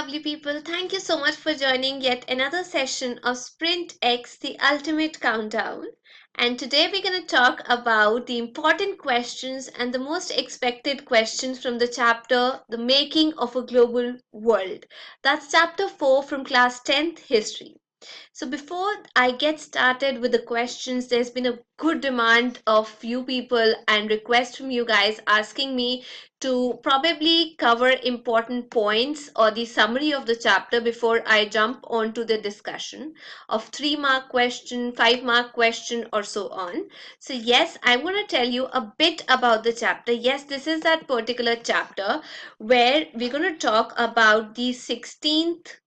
lovely people. Thank you so much for joining yet another session of Sprint X, the ultimate countdown. And today we're going to talk about the important questions and the most expected questions from the chapter The Making of a Global World. That's chapter 4 from class 10th History. So before I get started with the questions, there's been a good demand of few people and request from you guys asking me to probably cover important points or the summary of the chapter before I jump on to the discussion of 3-mark question, 5-mark question or so on. So yes, I'm going to tell you a bit about the chapter. Yes, this is that particular chapter where we're going to talk about the 16th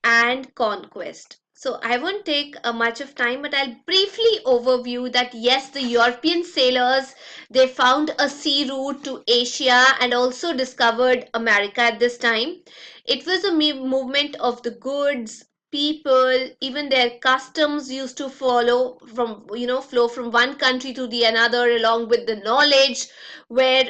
and conquest. So I won't take much of time, but I'll briefly overview that yes, the European sailors, they found a sea route to Asia and also discovered America at this time. It was a movement of the goods, people, even their customs used to follow from, flow from one country to the another along with the knowledge, where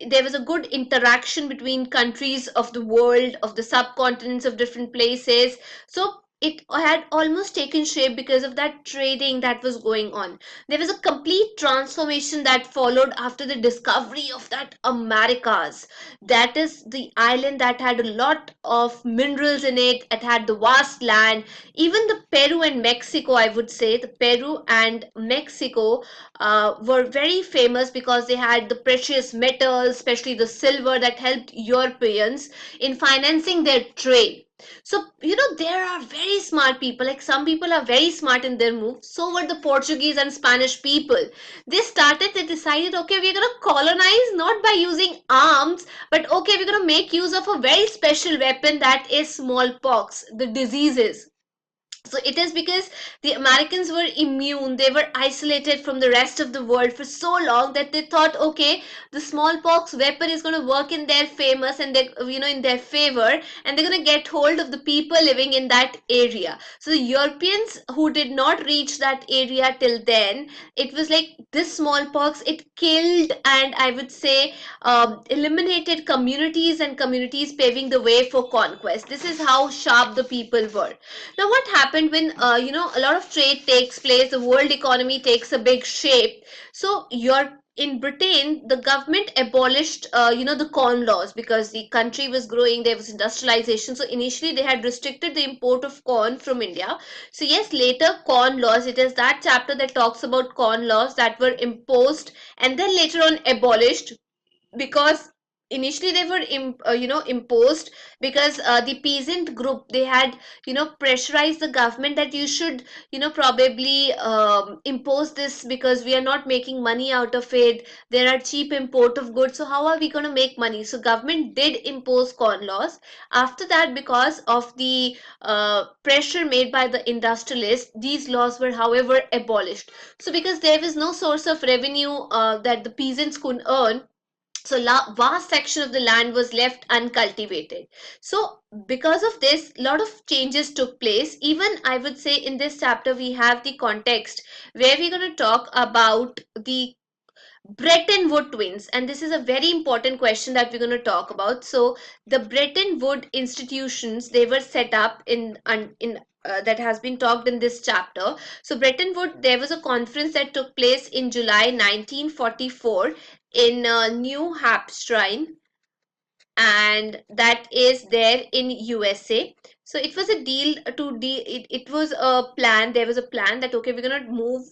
there was a good interaction between countries of the world, of the subcontinents of different places. So it had almost taken shape because of that trading that was going on. There was a complete transformation that followed after the discovery of that Americas. That is the island that had a lot of minerals in it. It had the vast land. Even the Peru and Mexico, I would say, the Peru and Mexico were very famous because they had the precious metals, especially the silver, that helped Europeans in financing their trade. So, there are very smart people. Like some people are very smart in their move. So were the Portuguese and Spanish people. They decided, okay, we're going to colonize not by using arms, but okay, we're going to make use of a very special weapon, that is smallpox, the diseases. So it is because the Americans were immune, they were isolated from the rest of the world for so long that they thought, okay, the smallpox weapon is going to work in their famous and they, in their favor, and they're going to get hold of the people living in that area. So the Europeans who did not reach that area till then, it was like this smallpox, it killed and I would say eliminated communities, and communities paving the way for conquest. This is how sharp the people were. Now, what happened when a lot of trade takes place, the world economy takes a big shape. So your in Britain, the government abolished, the corn laws because the country was growing. There was industrialization. So initially, they had restricted the import of corn from India. So yes, later corn laws. It is that chapter that talks about corn laws that were imposed and then later on abolished, because initially they were imposed because the peasant group, they had pressurized the government that you should probably impose this because we are not making money out of it. There are cheap import of goods, so how are we going to make money? So government did impose corn laws. After that, because of the pressure made by the industrialists, these laws were however abolished. So because there was no source of revenue that the peasants could earn, so vast section of the land was left uncultivated. So because of this, a lot of changes took place. Even I would say in this chapter we have the context where we're going to talk about the Bretton Woods twins, and this is a very important question that we're going to talk about. So the Bretton Woods institutions, they were set up in that has been talked in this chapter. So Bretton Woods, there was a conference that took place in July 1944 in New Hampshire, and that is there in USA. So it was a deal to it was a plan. There was a plan that okay, we're gonna move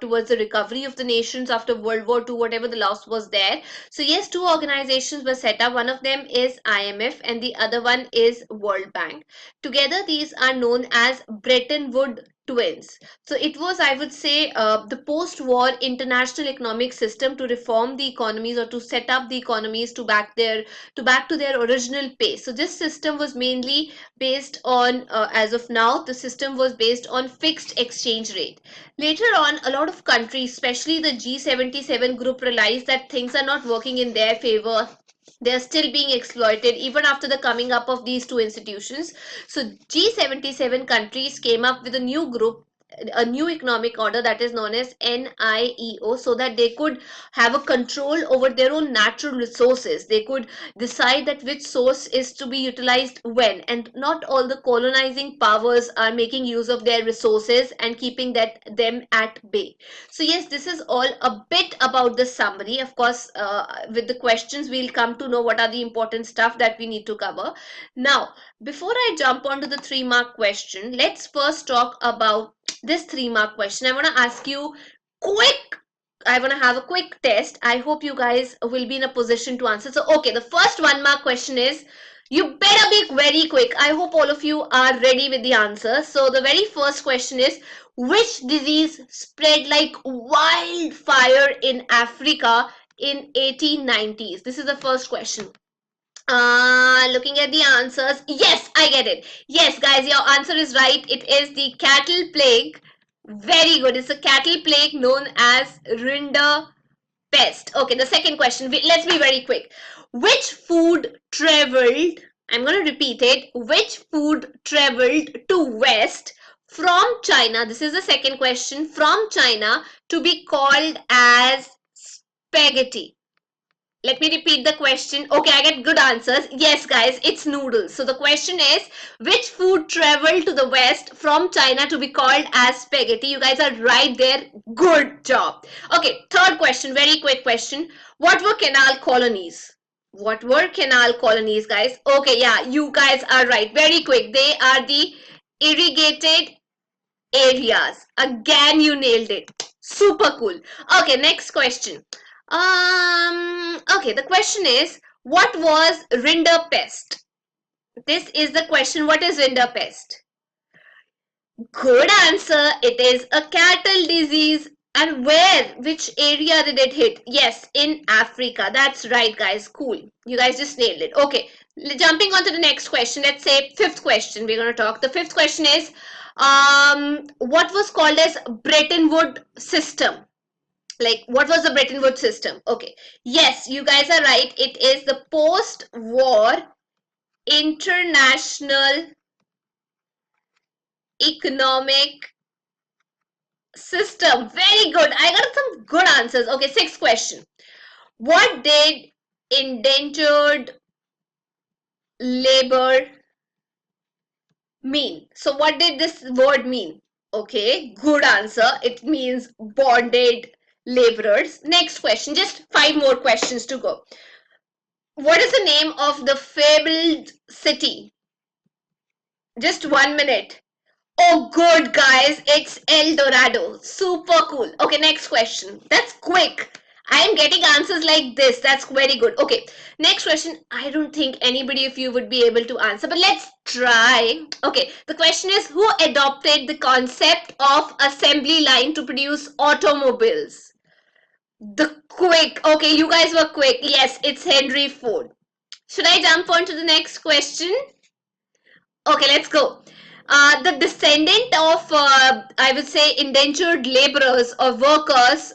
towards the recovery of the nations after World War II, whatever the loss was there. So yes, two organizations were set up. One of them is IMF and the other one is World Bank. Together, these are known as Bretton Woods twins. So it was, I would say, the post-war international economic system to reform the economies or to set up the economies to back to their original pace. So this system was mainly based on, as of now, the system was based on fixed exchange rate. Later on, a lot of countries, especially the G77 group, realized that things are not working in their favor. They are still being exploited even after the coming up of these two institutions. So G77 countries came up with a new group a new economic order that is known as NIEO, so that they could have a control over their own natural resources. They could decide that which source is to be utilized when, and not all the colonizing powers are making use of their resources and keeping them at bay. So yes, this is all a bit about the summary. Of course, with the questions, we'll come to know what are the important stuff that we need to cover. Now, before I jump onto the 3-mark question, let's first talk about this 3-mark question. I want to ask you quick. I want to have a quick test. I hope you guys will be in a position to answer. So, okay, the first 1-mark question is, you better be very quick. I hope all of you are ready with the answer. So, the very first question is, which disease spread like wildfire in Africa in 1890s? This is the first question. Looking at the answers, yes, I get it. Yes, guys, your answer is right. It is the cattle plague. Very good. It's a cattle plague known as Roterpest. Okay, the second question. Let's be very quick. Which food traveled? I'm going to repeat it. Which food traveled to West from China? This is the second question. From China to be called as spaghetti. Let me repeat the question. Okay, I get good answers. Yes, guys, it's noodles. So the question is, which food traveled to the West from China to be called as spaghetti? You guys are right there. Good job. Okay, third question, very quick question. What were canal colonies? What were canal colonies, guys? Okay, yeah, you guys are right. Very quick. They are the irrigated areas. Again, you nailed it. Super cool. Okay, next question. Okay, the question is, what was Rinderpest? This is the question. What is Rinderpest? Good answer. It is a cattle disease. And where? Which area did it hit? Yes, in Africa. That's right, guys. Cool. You guys just nailed it. Okay, jumping on to the next question. Let's say fifth question we're going to talk. The fifth question is, what was called as Bretton Woods system? Like, what was the Bretton Woods system? Okay, yes, you guys are right. It is the post-war international economic system. Very good. I got some good answers. Okay, sixth question. What did indentured labor mean? So what did this word mean? Okay, good answer. It means bonded laborers. Next question. Just 5 more questions to go. What is the name of the fabled city? Just 1 minute. Oh, good, guys. It's El Dorado. Super cool. Okay, next question. That's quick. I am getting answers like this. That's very good. Okay, next question. I don't think anybody of you would be able to answer, but let's try. Okay, the question is, who adopted the concept of assembly line to produce automobiles? The quick. Okay, you guys were quick. Yes, it's Henry Ford. Should I jump on to the next question? Okay, let's go. The descendant of, I would say, indentured laborers or workers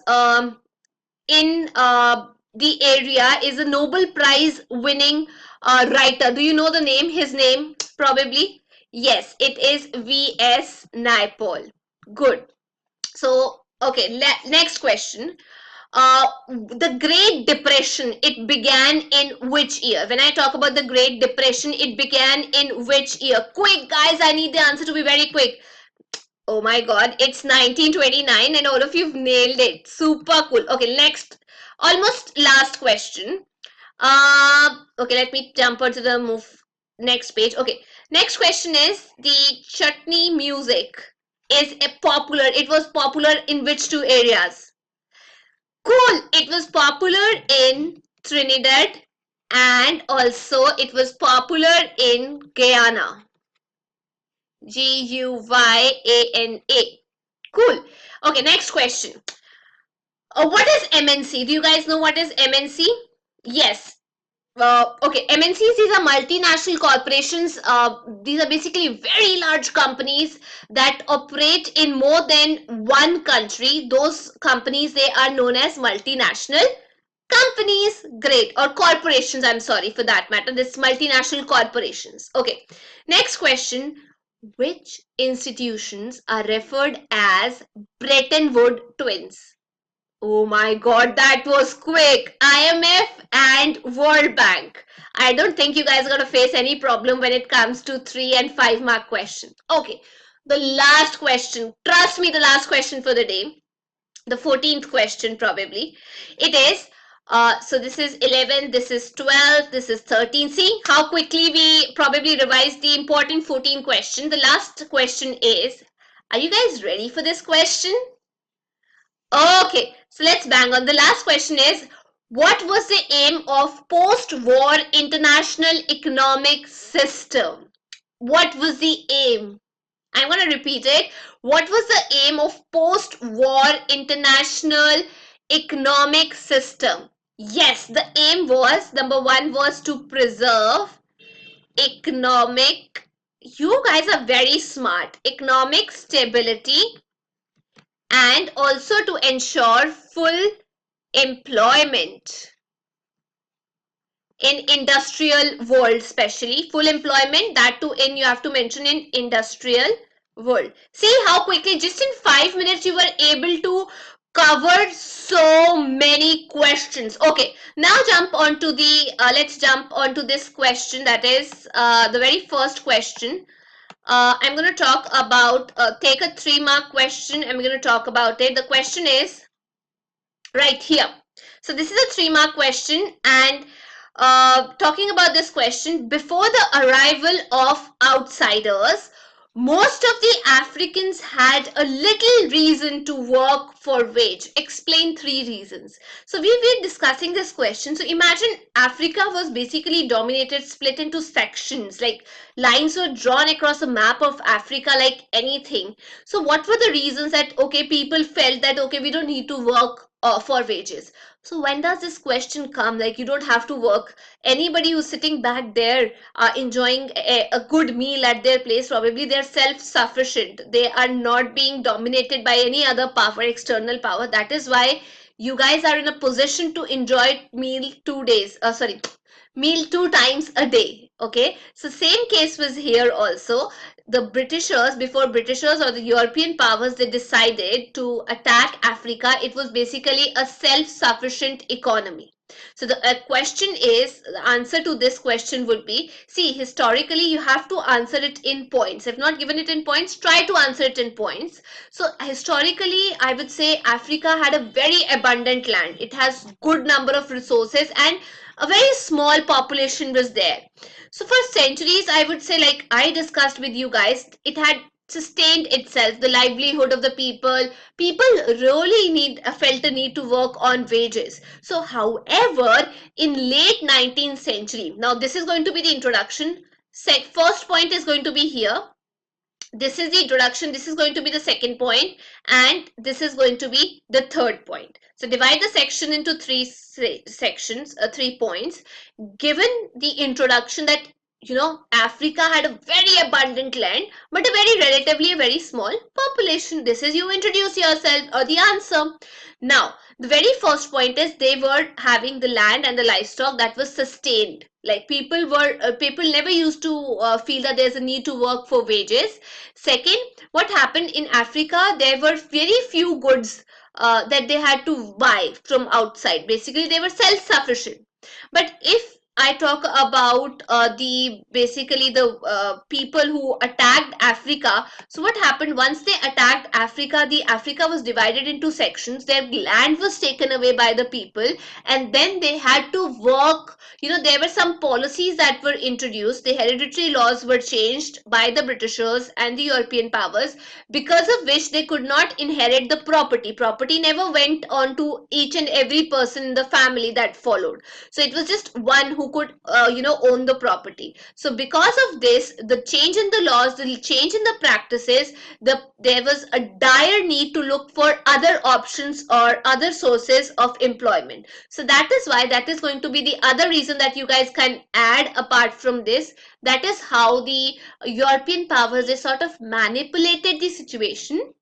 in the area is a Nobel Prize winning writer. Do you know the name? His name, probably? Yes, it is V.S. Naipaul. Good. So, okay, next question. The Great Depression, it began in which year? When I talk about the Great Depression, it began in which year? Quick, guys, I need the answer to be very quick. Oh my god, it's 1929 and all of you've nailed it. Super cool. Okay, next, almost last question. Okay, let me jump onto the next page. Okay, next question is, the chutney music is it was popular in which 2 areas? Cool. It was popular in Trinidad and also it was popular in Guyana. Guyana. Cool. Okay, next question. What is MNC? Do you guys know what is MNC? Yes. Okay, MNCs, these are multinational corporations. These are basically very large companies that operate in more than one country. Those companies, they are known as multinational companies. Great. Or corporations, I'm sorry, for that matter. This multinational corporations. Okay, next question. Which institutions are referred as Bretton Woods twins? Oh my god, that was quick. IMF and World Bank. I don't think you guys are going to face any problem when it comes to 3 and 5 mark question. Okay, the last question. Trust me, the last question for the day. The 14th question probably. It is, so this is 11, this is 12, this is 13. See how quickly we probably revised the important 14 question. The last question is, are you guys ready for this question? Okay, so let's bang on. The last question is, what was the aim of post-war international economic system? What was the aim? I'm going to repeat it. What was the aim of post-war international economic system? Yes, the aim was, number one was to preserve economic, you guys are very smart, economic stability, and also to ensure full employment in industrial world, especially full employment, that too in, you have to mention, in industrial world. See how quickly, just in 5 minutes, you were able to cover so many questions. Okay, now jump onto the let's jump onto this question, that is the very first question. I'm going to talk about, take a 3 mark question. I'm going to talk about it. The question is right here. So this is a 3 mark question, and talking about this question, before the arrival of outsiders, most of the Africans had a little reason to work for wage. Explain 3 reasons. So we've been discussing this question. So imagine Africa was basically dominated, split into sections, like lines were drawn across a map of Africa like anything. So what were the reasons that, okay, people felt that, okay, we don't need to work for wages? So when does this question come? Like, you don't have to work. Anybody who's sitting back there enjoying a good meal at their place, probably they're self-sufficient. They are not being dominated by any other power, external power. That is why you guys are in a position to enjoy meal 2 days. Sorry, meal 2 times a day. Okay, so same case was here also. The Britishers, before Britishers or the European powers, they decided to attack Africa. It was basically a self-sufficient economy. So the question is, the answer to this question would be, see, historically you have to answer it in points. If not given it in points, try to answer it in points. So historically, I would say Africa had a very abundant land. It has good number of resources, and a very small population was there. So for centuries, I would say, like I discussed with you guys, it had sustained itself, the livelihood of the people. People really felt a need to work on wages. So however, in late 19th century, now this is going to be the introduction. First point is going to be here. This is the introduction, this is going to be the second point, and this is going to be the third point. So divide the section into 3 sections, 3 points. Given the introduction that, you know, Africa had a very abundant land, but a very relatively a very small population. This is, you introduce yourself or the answer. Now, the very first point is, they were having the land and the livestock that was sustained. Like people never used to feel that there's a need to work for wages. Second, what happened in Africa, there were very few goods that they had to buy from outside. Basically, they were self-sufficient. But if I talk about the basically the people who attacked Africa. So what happened once they attacked Africa? The Africa was divided into sections. Their land was taken away by the people, and then they had to work. You know, there were some policies that were introduced. The hereditary laws were changed by the Britishers and the European powers, because of which they could not inherit the property. Property never went on to each and every person in the family that followed. So it was just one who could own the property. So because of this, the change in the laws, the change in the practices, there was a dire need to look for other options or other sources of employment. So that is why, that is going to be the other reason that you guys can add apart from this. That is how the European powers, they sort of manipulated the situation,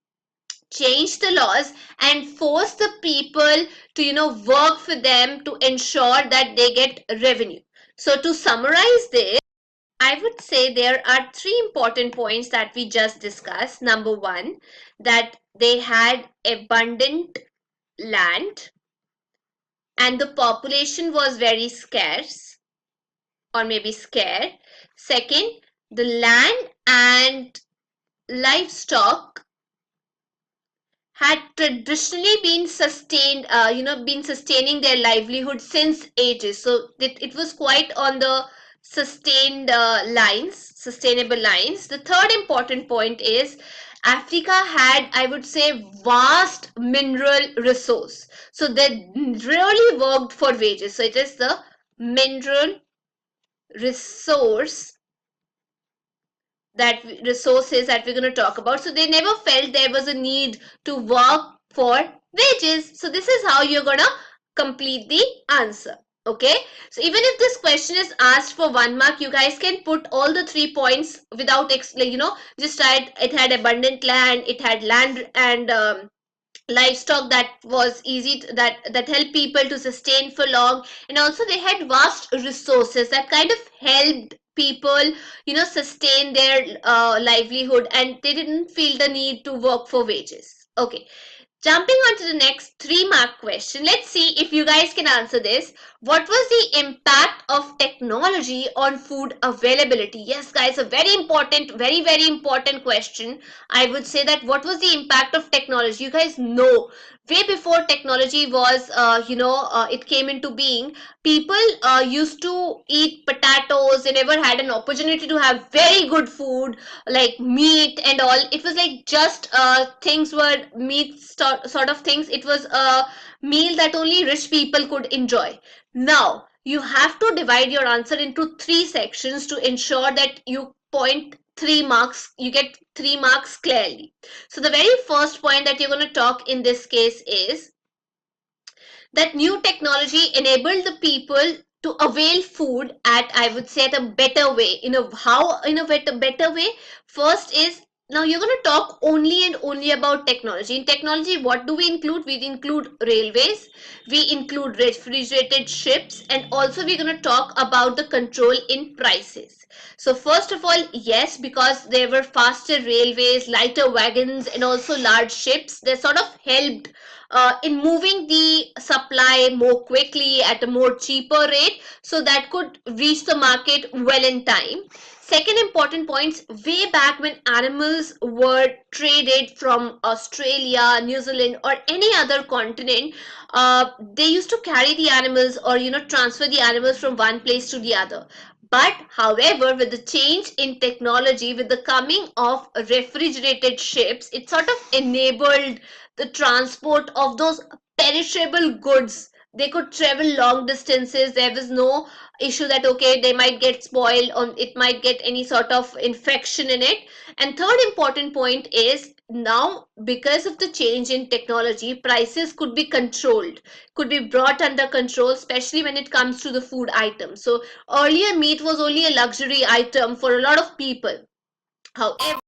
change the laws, and force the people to work for them to ensure that they get revenue. So to summarize this, I would say there are three important points that we just discussed. Number one, that they had abundant land and the population was very scarce or maybe scarce. Second, the land and livestock had traditionally been sustained, been sustaining their livelihood since ages. So it was quite on the sustainable lines. The third important point is Africa had, I would say, vast mineral resource. So they really worked for wages. So it is the mineral resource resources that we're going to talk about. So they never felt there was a need to work for wages. So this is how you're going to complete the answer. Okay, so even if this question is asked for 1 mark, you guys can put all the 3 points without just write it had abundant land, it had land and livestock that was easy that helped people to sustain for long, and also they had vast resources that kind of helped people sustain their livelihood, and they didn't feel the need to work for wages. Okay, jumping on to the next 3 mark question, let's see if you guys can answer this. What was the impact of technology on food availability? Yes, guys, a very important, very, very important question. I would say that what was the impact of technology? You guys know, way before technology was, it came into being, people used to eat potatoes. They never had an opportunity to have very good food like meat and all. It was like just things were meat sort of things. It was a meal that only rich people could enjoy. Now you have to divide your answer into 3 sections to ensure that you point 3 marks, you get 3 marks clearly. So the very first point that you're going to talk in this case is that new technology enabled the people to avail food at, I would say, at a better way. How in a better way? First is, now you're going to talk only and only about technology. In technology, what do we include? We include railways, we include refrigerated ships, and also we're going to talk about the control in prices. So first of all, yes, because there were faster railways, lighter wagons, and also large ships, they sort of helped in moving the supply more quickly at a more cheaper rate, so that could reach the market well in time. Second important points, way back when animals were traded from Australia, New Zealand, or any other continent, they used to carry the animals or transfer the animals from one place to the other. But however, with the change in technology, with the coming of refrigerated ships, it sort of enabled the transport of those perishable goods. They could travel long distances. There was no issue that okay, they might get spoiled or it might get any sort of infection in it. And third important point is, now because of the change in technology, prices could be controlled, could be brought under control, especially when it comes to the food items. So earlier meat was only a luxury item for a lot of people. However,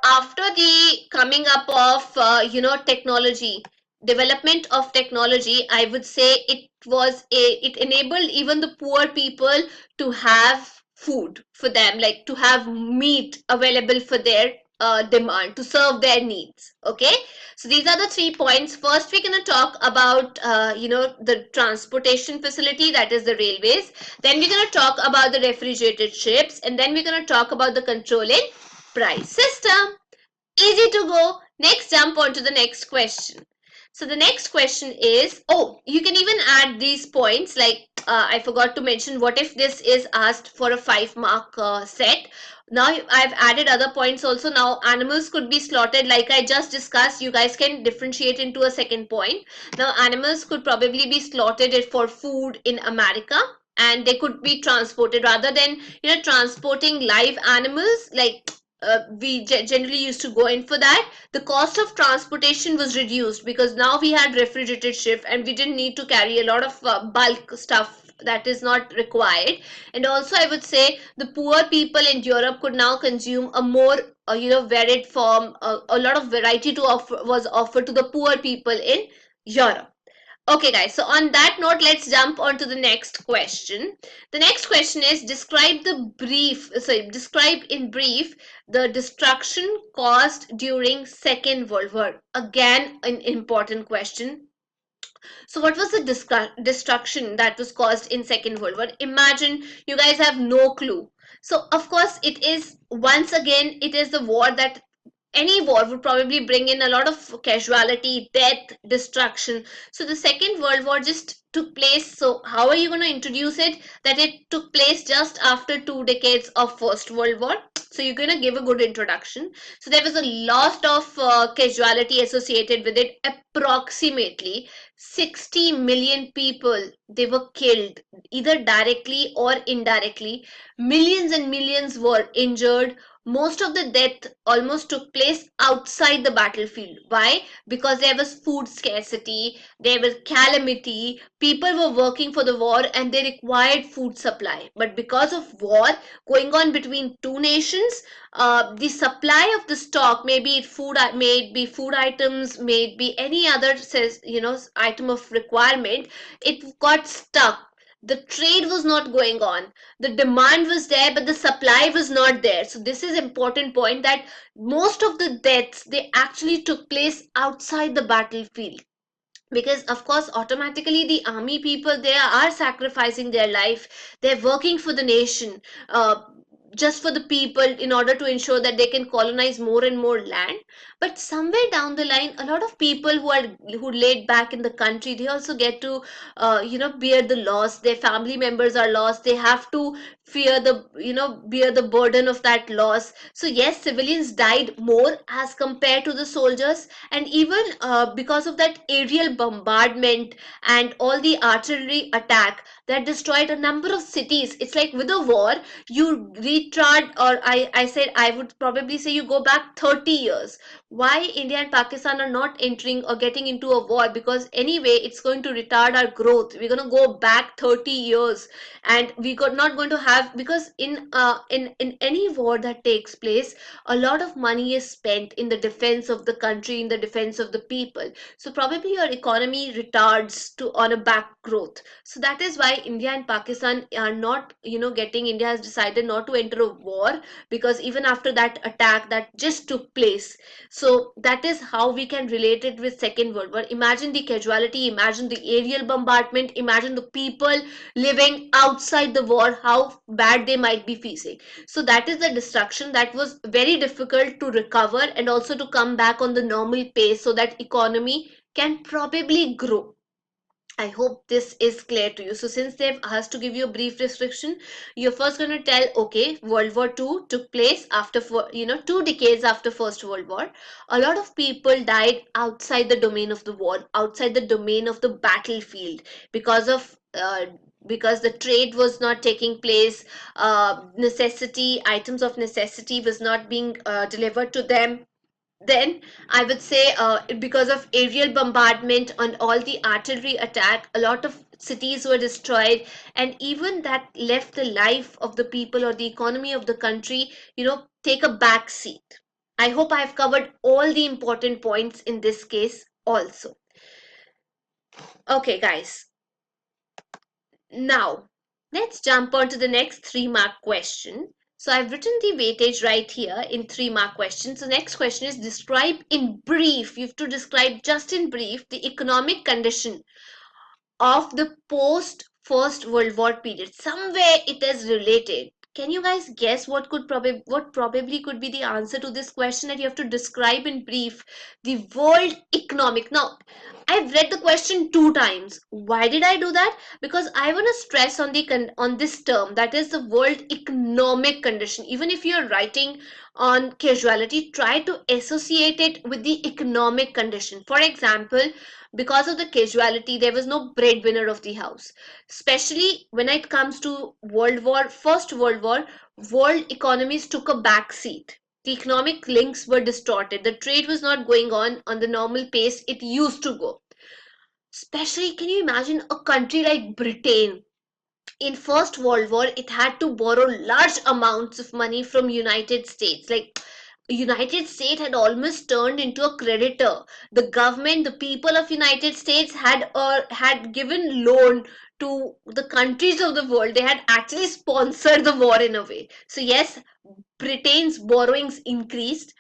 after the coming up of technology, development of technology, I would say it enabled even the poor people to have food for them, like to have meat available for their demand, to serve their needs. Okay, so these are the 3 points. First, we're going to talk about the transportation facility, that is the railways. Then we're going to talk about the refrigerated ships, and then we're going to talk about the controlling price system. Easy to go. Next, jump on to the next question. So the next question is, oh, you can even add these points, like I forgot to mention, what if this is asked for a 5 mark set? Now I've added other points also. Now animals could be slaughtered, like I just discussed. You guys can differentiate into a second point. Now animals could probably be slaughtered for food in America, and they could be transported, rather than transporting live animals, like we generally used to go in for that. The cost of transportation was reduced because now we had refrigerated ship and we didn't need to carry a lot of bulk stuff that is not required. And also I would say the poor people in Europe could now consume a more varied form. A lot of variety to offer was offered to the poor people in Europe. Okay, guys, so on that note, let's jump on to the next question. The next question is describe in brief the destruction caused during Second World War. Again, an important question. So what was the destruction that was caused in Second World War? Imagine you guys have no clue. So of course it is, once again, it is the war that any war would probably bring in a lot of casualty, death, destruction. So the Second World War just took place. So how are you going to introduce it? That it took place just after 2 decades of First World War. So you're going to give a good introduction. So there was a lot of casualty associated with it. Approximately 60 million people, they were killed either directly or indirectly. Millions and millions were injured. Most of the death almost took place outside the battlefield. Why? Because there was food scarcity, there was calamity, people were working for the war and they required food supply. But because of war going on between two nations, the supply of the stock, maybe it food, may it be food items, may it be any other item of requirement, it got stuck. The trade was not going on, the demand was there but the supply was not there. So this is important point, that most of the deaths, they actually took place outside the battlefield, because of course automatically the army people, they are sacrificing their life, they're working for the nation, just for the people, in order to ensure that they can colonize more and more land. But somewhere down the line, a lot of people who laid back in the country, they also get to bear the loss. Their family members are lost, they have to fear the bear the burden of that loss. So yes, civilians died more as compared to the soldiers. And even because of that aerial bombardment and all the artillery attack that destroyed a number of cities, it's like with a war you retard, or I said I would probably say you go back 30 years. Why India and Pakistan are not entering or getting into a war? Because anyway it's going to retard our growth. We're going to go back 30 years and we got not going to have, because in any war that takes place, a lot of money is spent in the defense of the country, in the defense of the people. So probably your economy retards to on a back growth. So that is why India and Pakistan are not getting, India has decided not to enter a war, because even after that attack that just took place. So that is how we can relate it with Second World War. Imagine the casualty, imagine the aerial bombardment, imagine the people living outside the war, how bad they might be facing. So that is the destruction that was very difficult to recover and also to come back on the normal pace, so that economy can probably grow. I hope this is clear to you. So since they've asked to give you a brief description, you're first going to tell, okay, World War II took place after 2 decades after First World War. A lot of people died outside the domain of the war, outside the domain of the battlefield, because of because the trade was not taking place, necessity, items of necessity was not being delivered to them. Then I would say, because of aerial bombardment and all the artillery attack, a lot of cities were destroyed, and even that left the life of the people or the economy of the country, take a back seat. I hope I've covered all the important points in this case also. Okay, guys. Now, let's jump on to the next 3-mark question. So I've written the weightage right here in 3-mark questions. The next question is, describe in brief. You have to describe just in brief the economic condition of the post First World War period. Somewhere it is related. Can you guys guess what probably could be the answer to this question, that you have to describe in brief the world economic? Now, I've read the question 2 times. Why did I do that? Because I want to stress on on this term, that is the world economic condition. Even if you're writing on casualty, try to associate it with the economic condition. For example, because of the casualty, there was no breadwinner of the house. Especially when it comes to First World War, world economies took a back seat. The economic links were distorted. The trade was not going on the normal pace it used to go. Especially, can you imagine a country like Britain? In First World War, it had to borrow large amounts of money from United States. Like, United States had almost turned into a creditor. The government, the people of United States had given loan to the countries of the world. They had actually sponsored the war in a way. So yes, Britain's borrowings increased.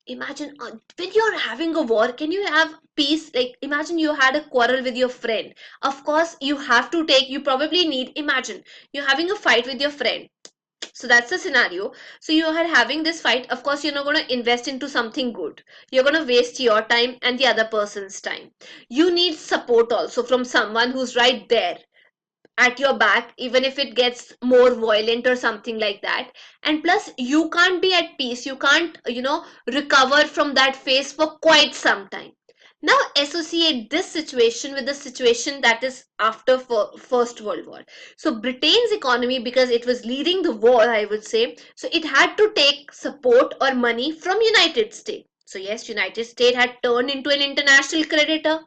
Imagine when you're having a war, can you have peace? Like imagine you had a quarrel with your friend. Of course, you have to take. You probably need. Imagine you're having a fight with your friend, so that's the scenario. So you are having this fight. Of course, you're not going to invest into something good. You're going to waste your time and the other person's time. You need support also from someone who's right there at your back, even if it gets more violent or something like that. And plus, you can't be at peace. You can't, recover from that phase for quite some time. Now associate this situation with the situation that is after First World War. So Britain's economy, because it was leading the war, I would say, so it had to take support or money from United States. So yes, United States had turned into an international creditor.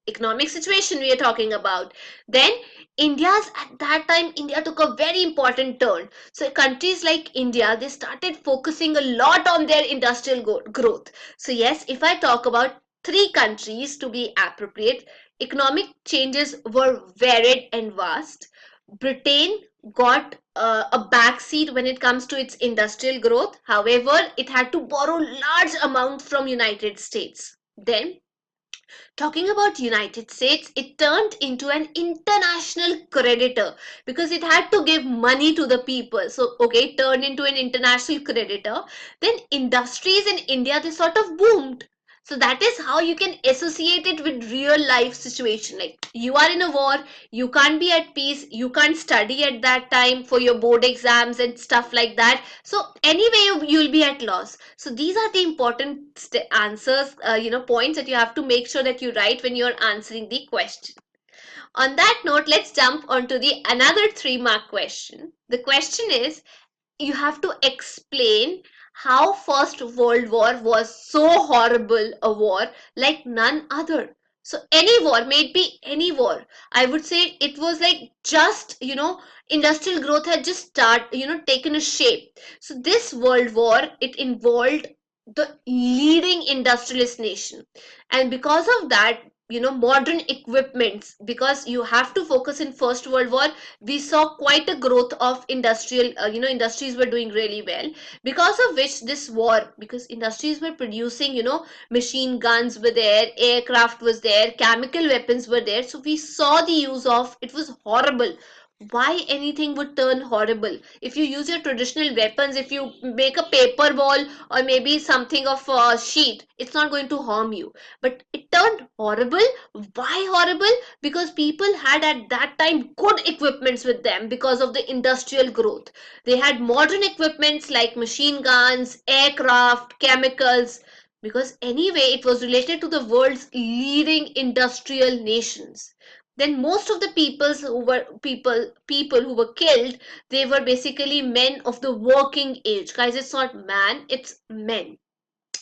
Economic situation we are talking about. Then India's at that time, India took a very important turn. So countries like India, they started focusing a lot on their industrial growth. So yes, if I talk about three countries to be appropriate, economic changes were varied and vast. Britain got a backseat when it comes to its industrial growth. However, it had to borrow large amount from United States. Then talking about United States, it turned into an international creditor because it had to give money to the people. So okay, it turned into an international creditor. Then industries in India, they sort of boomed. So that is how you can associate it with real life situation. Like you are in a war, you can't be at peace, you can't study at that time for your board exams and stuff like that. So anyway, you'll be at loss. So these are the important answers, points that you have to make sure that you write when you're answering the question. On that note, let's jump onto the another 3-mark question. The question is, you have to explain how First World War was so horrible a war like none other. So any war, may it be any war, I would say it was like just, industrial growth had just taken a shape. So this world war, it involved the leading industrialist nation. And because of that, modern equipments, because you have to focus in First World War, we saw quite a growth of industrial, industries were doing really well, because of which this war, because industries were producing, machine guns were there, aircraft was there, chemical weapons were there. So we saw the use of, it was horrible. Why anything would turn horrible? If you use your traditional weapons, if you make a paper ball or maybe something of a sheet, it's not going to harm you. But it turned horrible. Why horrible? Because people had at that time good equipments with them because of the industrial growth. They had modern equipments like machine guns, aircraft, chemicals, because anyway it was related to the world's leading industrial nations. Then most of the people who were killed, they were basically men of the working age. Guys, it's not man, it's men.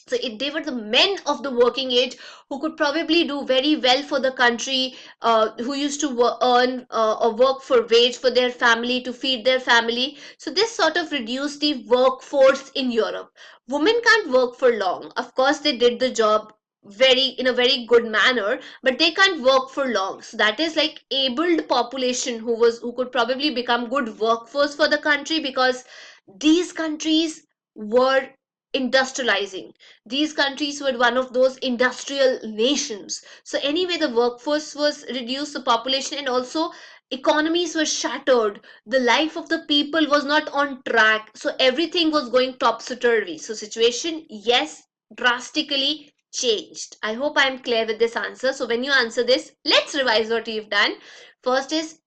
So they were the men of the working age who could probably do very well for the country, who used to earn or work for wage for their family to feed their family. So this sort of reduced the workforce in Europe. Women can't work for long. Of course, they did the job in a very good manner, but they can't work for long. So that is like abled population who could probably become good workforce for the country, because these countries were industrializing. These countries were one of those industrial nations. So anyway, the workforce was reduced, the population, and also economies were shattered. The life of the people was not on track. So everything was going topsy-turvy. So situation, yes, drastically changed. I hope I'm clear with this answer. So when you answer this, let's revise what you've done. First is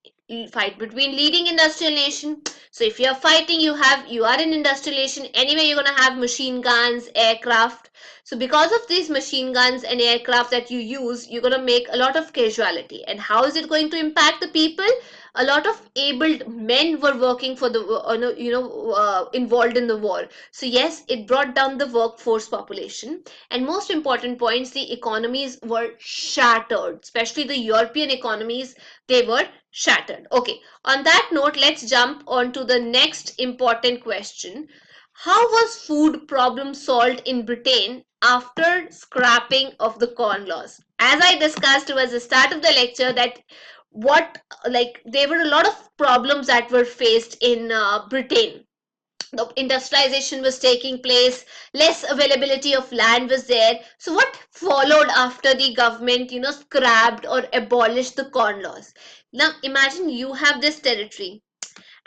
fight between leading industrial nation. So if you're fighting, you are an industrial nation. Anyway, you're gonna have machine guns, aircraft. So because of these machine guns and aircraft that you use, you're gonna make a lot of casualty. And how is it going to impact the people? A lot of abled men were working for the, involved in the war. So yes, it brought down the workforce population. And most important points, the economies were shattered, especially the European economies, they were shattered. Okay, on that note, let's jump on to the next important question. How was food problem solved in Britain after scrapping of the corn laws? As I discussed towards the start of the lecture, that what like there were a lot of problems that were faced in Britain. The industrialization was taking place, less availability of land was there. So what followed after the government, scrapped or abolished the corn laws? Now imagine you have this territory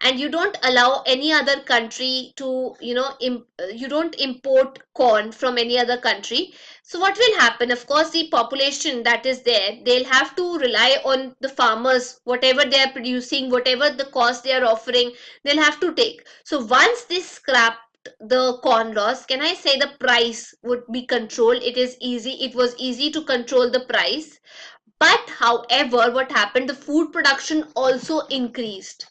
and you don't allow any other country to, you don't import corn from any other country. So what will happen? Of course, the population that is there, they'll have to rely on the farmers, whatever they are producing, whatever the cost they are offering, they'll have to take. So once this scrap the corn laws, can I say the price would be controlled? It was easy to control the price. But however, what happened, the food production also increased.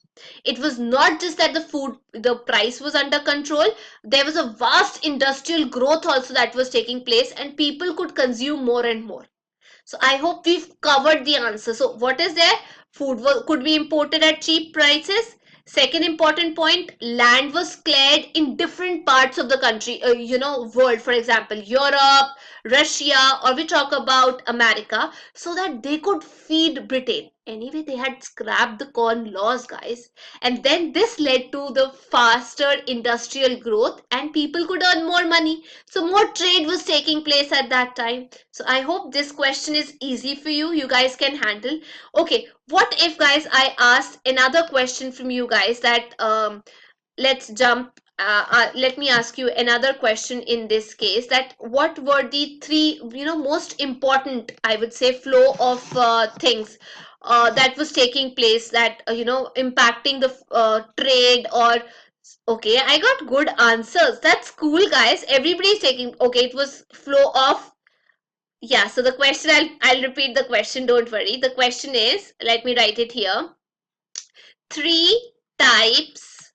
It was not just that the price was under control, there was a vast industrial growth also that was taking place, and people could consume more and more. So I hope we've covered the answer. So what is there? Could be imported at cheap prices. Second important point, land was cleared in different parts of the country, world, for example, Europe, Russia, or we talk about America, so that they could feed Britain. Anyway, they had scrapped the corn laws, guys. And then this led to the faster industrial growth and people could earn more money. So more trade was taking place at that time. So I hope this question is easy for you. You guys can handle. Okay, what if, guys, I asked another question from you guys that let's jump. Let me ask you another question in this case, that what were the three, most important, I would say, flow of things that was taking place that, impacting the trade or okay, I got good answers. That's cool, guys. Everybody's taking. Okay, it was flow of. Yeah, so the question, I'll repeat the question, don't worry. The question is, let me write it here. Three types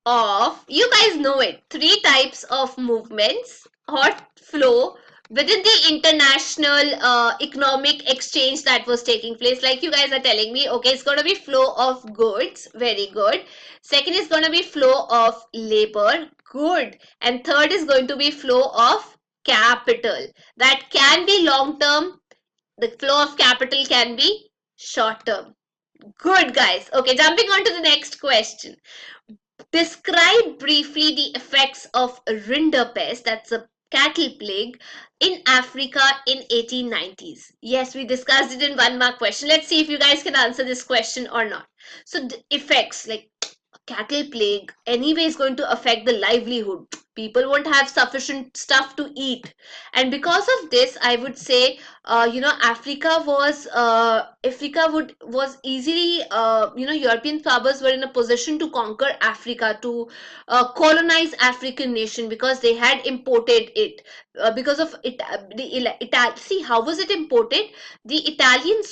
of, you guys know it, three types of movements or flow within the international economic exchange that was taking place. Like you guys are telling me, okay, it's going to be flow of goods, very good. Second is going to be flow of labor, good. And third is going to be flow of capital. That can be long term, the flow of capital can be short term. Good, guys. Okay, jumping on to the next question. Describe briefly the effects of Rinderpest, that's a cattle plague, in Africa in 1890s. Yes, we discussed it in 1 mark question. Let's see if you guys can answer this question or not. So effects, like cattle plague anyway is going to affect the livelihood. People won't have sufficient stuff to eat, and because of this, I would say, Africa was easily, European powers were in a position to conquer Africa, to colonize African nation, because they had imported it, because of it. See, how was it imported? The Italian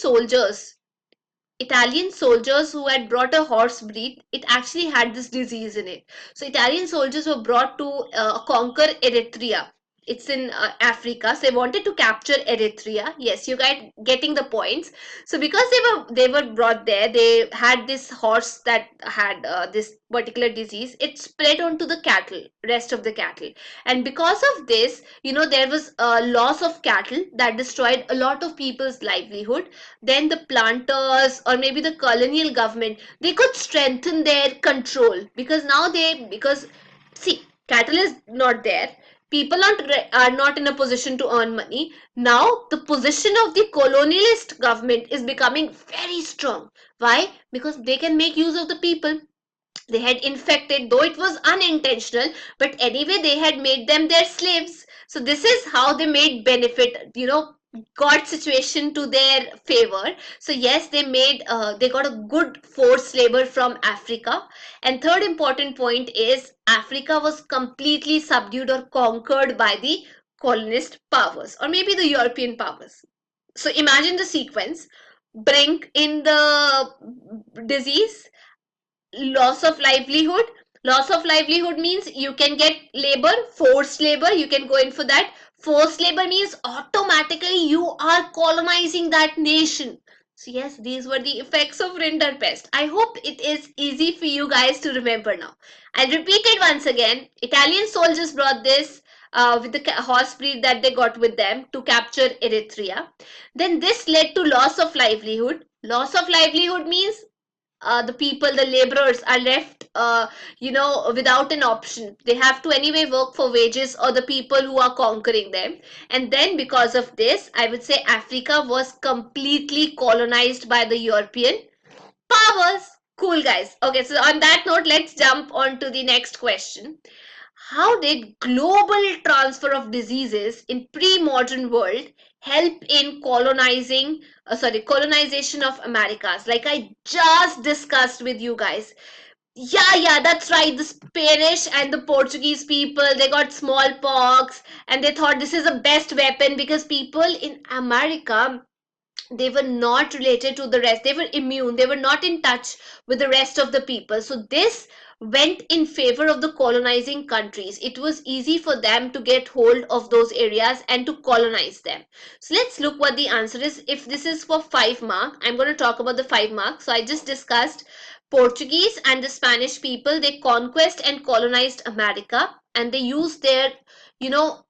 soldiers who had brought a horse breed, it actually had this disease in it. So Italian soldiers were brought to conquer Eritrea. It's in Africa. So they wanted to capture Eritrea. Yes, you guys getting the points. So because they were brought there, they had this horse that had this particular disease. It spread onto the cattle, rest of the cattle, and because of this, there was a loss of cattle that destroyed a lot of people's livelihood. Then the planters or maybe the colonial government, they could strengthen their control, because now because see, cattle is not there, people are not in a position to earn money. Now the position of the colonialist government is becoming very strong. Why? Because they can make use of the people they had infected, though it was unintentional, but anyway they had made them their slaves. So this is how they made benefit, got situation to their favor. So yes, they got a good forced labor from Africa. And third important point is, Africa was completely subdued or conquered by the colonist powers or maybe the European powers. So imagine the sequence: bring in the disease, loss of livelihood. Loss of livelihood means you can get labor, forced labor, you can go in for that. Forced labor means automatically you are colonizing that nation. So yes, these were the effects of Rinderpest. I hope it is easy for you guys to remember now. I'll repeat it once again. Italian soldiers brought this with the horse breed that they got with them to capture Eritrea. Then this led to loss of livelihood. Loss of livelihood means the people, the laborers are left, without an option. They have to anyway work for wages or the people who are conquering them. And then because of this, I would say Africa was completely colonized by the European powers. Cool, guys. Okay, so on that note, let's jump on to the next question. How did global transfer of diseases in pre-modern world help in colonization of Americas, like I just discussed with you guys? Yeah, that's right. The Spanish and the Portuguese people, they got smallpox and they thought this is the best weapon because people in America, they were not related to the rest, they were immune, they were not in touch with the rest of the people. So this went in favor of the colonizing countries. It was easy for them to get hold of those areas and to colonize them. So let's look what the answer is. If this is for 5 mark, I'm going to talk about the 5 mark. So I just discussed Portuguese and the Spanish people, they conquest and colonized America, and they used their, you know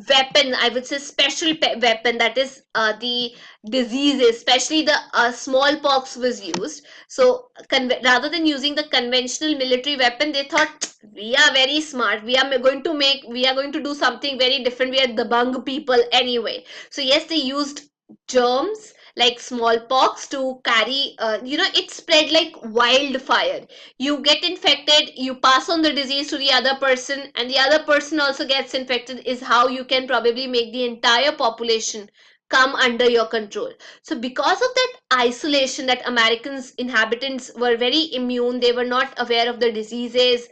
weapon, I would say special weapon, that is the diseases, especially the smallpox was used. So rather than using the conventional military weapon, they thought we are very smart, we are going to do something very different, we are the bung people anyway. So yes, they used germs like smallpox to carry, it spread like wildfire. You get infected, you pass on the disease to the other person, and the other person also gets infected, is how you can probably make the entire population come under your control. So because of that isolation, that Americans inhabitants were very immune, they were not aware of the diseases,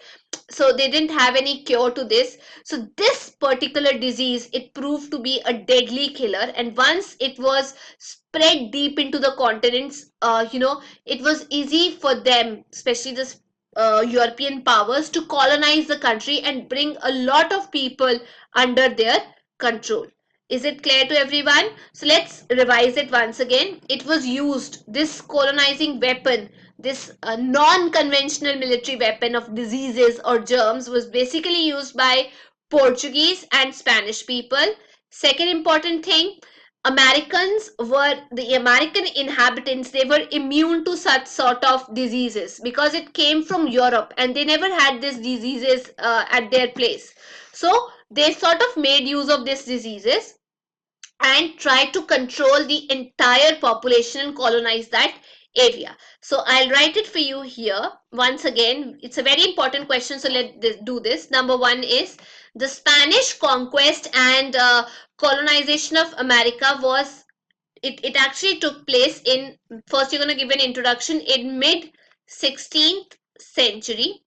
so they didn't have any cure to this. So this particular disease, it proved to be a deadly killer, and once it was spread deep into the continents, it was easy for them, especially the European powers, to colonize the country and bring a lot of people under their control. Is it clear to everyone? So let's revise it once again. It was used, this colonizing weapon, this non-conventional military weapon of diseases or germs, was basically used by Portuguese and Spanish people. Second important thing, the American inhabitants, they were immune to such sort of diseases because it came from Europe and they never had these diseases at their place. So they sort of made use of these diseases and try to control the entire population and colonize that area. So I'll write it for you here. Once again, it's a very important question, so let's do this. Number one is the Spanish conquest and colonization of America was, it actually took place in, first you're going to give an introduction, in mid 16th century.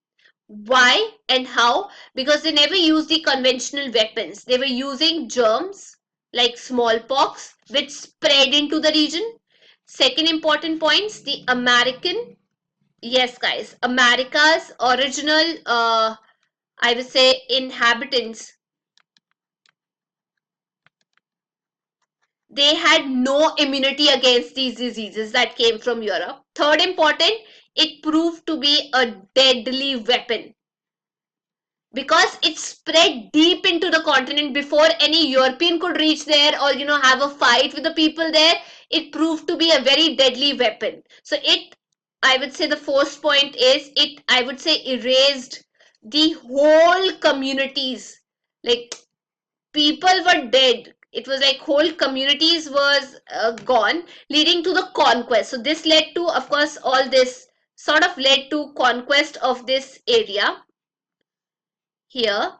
Why and how? Because they never used the conventional weapons. They were using germs like smallpox, which spread into the region. Second important points, the American, yes guys, America's original, I would say, inhabitants, they had no immunity against these diseases that came from Europe. Third important, it proved to be a deadly weapon because it spread deep into the continent before any European could reach there or have a fight with the people there. It proved to be a very deadly weapon. So it, I would say, the fourth point is, it, I would say, erased the whole communities. Like, people were dead. It was like whole communities was gone, leading to the conquest. So this led to, of course, all this sort of led to conquest of this area here,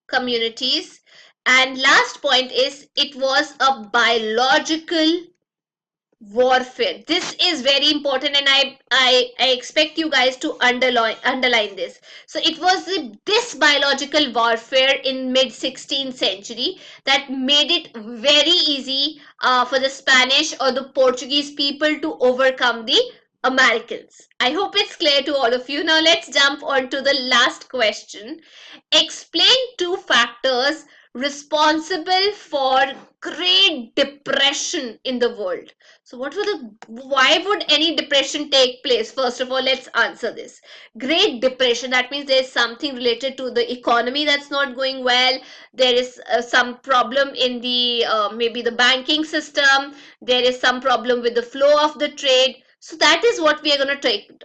communities. And last point is, it was a biological warfare. This is very important, and I expect you guys to underline this. So it was this biological warfare in mid 16th century that made it very easy for the Spanish or the Portuguese people to overcome the Americans. I hope it's clear to all of you. Now let's jump on to the last question. Explain two factors responsible for Great Depression in the world. So why would any depression take place? First of all, let's answer this. Great Depression, that means there's something related to the economy that's not going well. There is some problem in the maybe the banking system. There is some problem with the flow of the trade. So that is what we are going to take,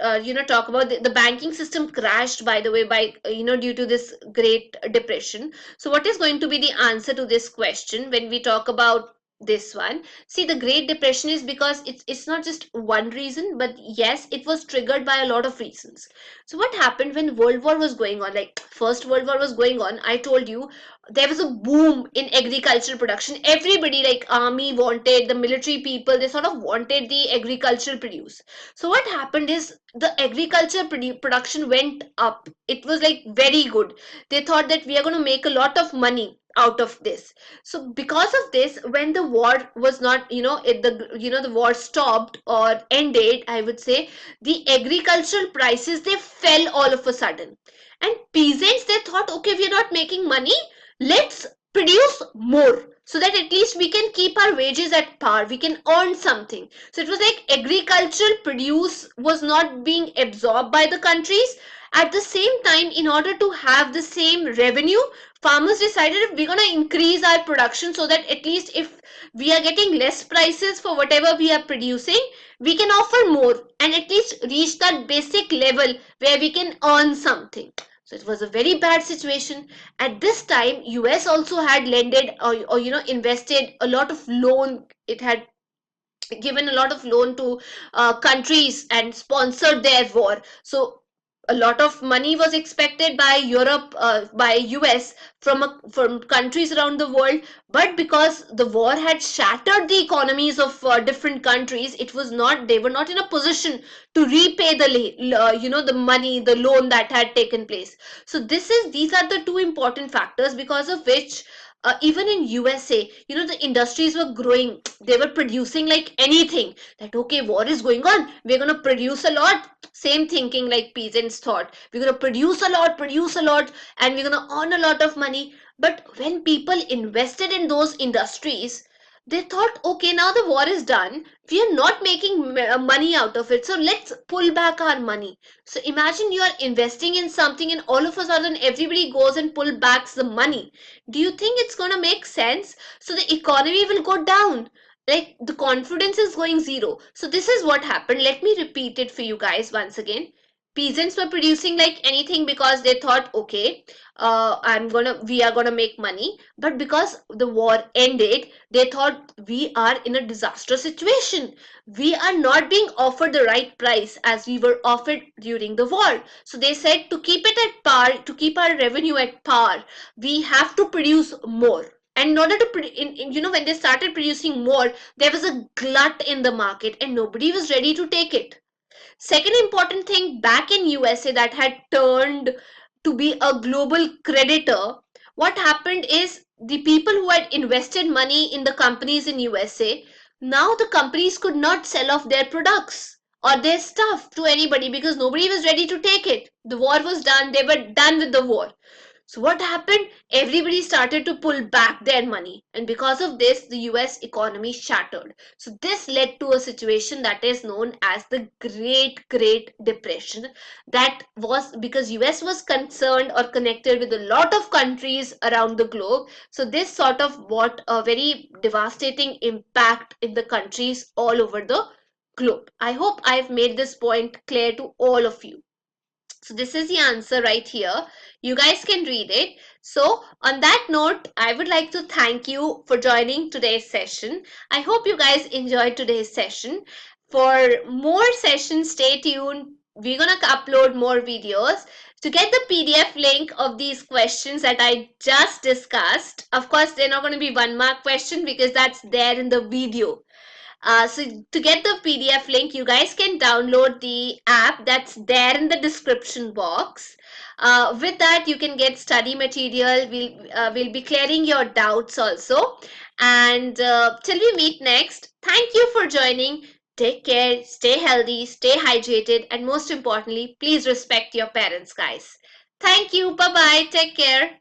talk about. The banking system crashed, by the way, by due to this Great Depression. So what is going to be the answer to this question when we talk about this one? See, the Great Depression is because it's not just one reason, but yes, it was triggered by a lot of reasons. So what happened when World War was going on, like First World War was going on, I told you there was a boom in agricultural production. Everybody, like army wanted, the military people, they sort of wanted the agricultural produce. So what happened is the agriculture production went up. It was like very good. They thought that we are going to make a lot of money out of this. So because of this, when the war was not, the war stopped or ended, I would say, the agricultural prices, they fell all of a sudden. And peasants, they thought, okay, we are not making money, let's produce more so that at least we can keep our wages at par, we can earn something. So it was like agricultural produce was not being absorbed by the countries. At the same time, in order to have the same revenue, farmers decided if we're going to increase our production so that at least if we are getting less prices for whatever we are producing, we can offer more and at least reach that basic level where we can earn something. So it was a very bad situation. At this time, US also had lended or invested a lot of loan. It had given a lot of loan to countries and sponsored their war. So a lot of money was expected by Europe, by US, from countries around the world. But because the war had shattered the economies of different countries, it was not, they were not in a position to repay the money, the loan that had taken place. So these are the two important factors because of which even in USA, the industries were growing. They were producing like anything. That okay, war is going on. We're gonna produce a lot. Same thinking like peasants thought. We're gonna produce a lot, and we're gonna earn a lot of money. But when people invested in those industries, they thought, okay, now the war is done. We are not making money out of it. So let's pull back our money. So imagine you are investing in something and all of a sudden everybody goes and pull backs the money. Do you think it's going to make sense? So the economy will go down. Like the confidence is going zero. So this is what happened. Let me repeat it for you guys once again. Peasants were producing like anything because they thought, okay, we are gonna make money. But because the war ended, they thought we are in a disastrous situation. We are not being offered the right price as we were offered during the war. So they said to keep it at par, to keep our revenue at par, we have to produce more. And in order to when they started producing more, there was a glut in the market and nobody was ready to take it. Second important thing, back in USA that had turned to be a global creditor, what happened is the people who had invested money in the companies in USA, now the companies could not sell off their products or their stuff to anybody because nobody was ready to take it. The war was done, they were done with the war. So what happened? Everybody started to pull back their money, and because of this, the US economy shattered. So this led to a situation that is known as the Great Depression. That was because US was concerned or connected with a lot of countries around the globe. So this sort of brought a very devastating impact in the countries all over the globe. I hope I've made this point clear to all of you. So this is the answer right here. You guys can read it. So on that note, I would like to thank you for joining today's session. I hope you guys enjoyed today's session. For more sessions, stay tuned. We're going to upload more videos. To get the PDF link of these questions that I just discussed, of course, they're not going to be 1 mark question because that's there in the video. So to get the PDF link, you guys can download the app that's there in the description box. With that, you can get study material. We'll be clearing your doubts also. And till we meet next, thank you for joining. Take care, stay healthy, stay hydrated, and most importantly, please respect your parents, guys. Thank you. Bye-bye. Take care.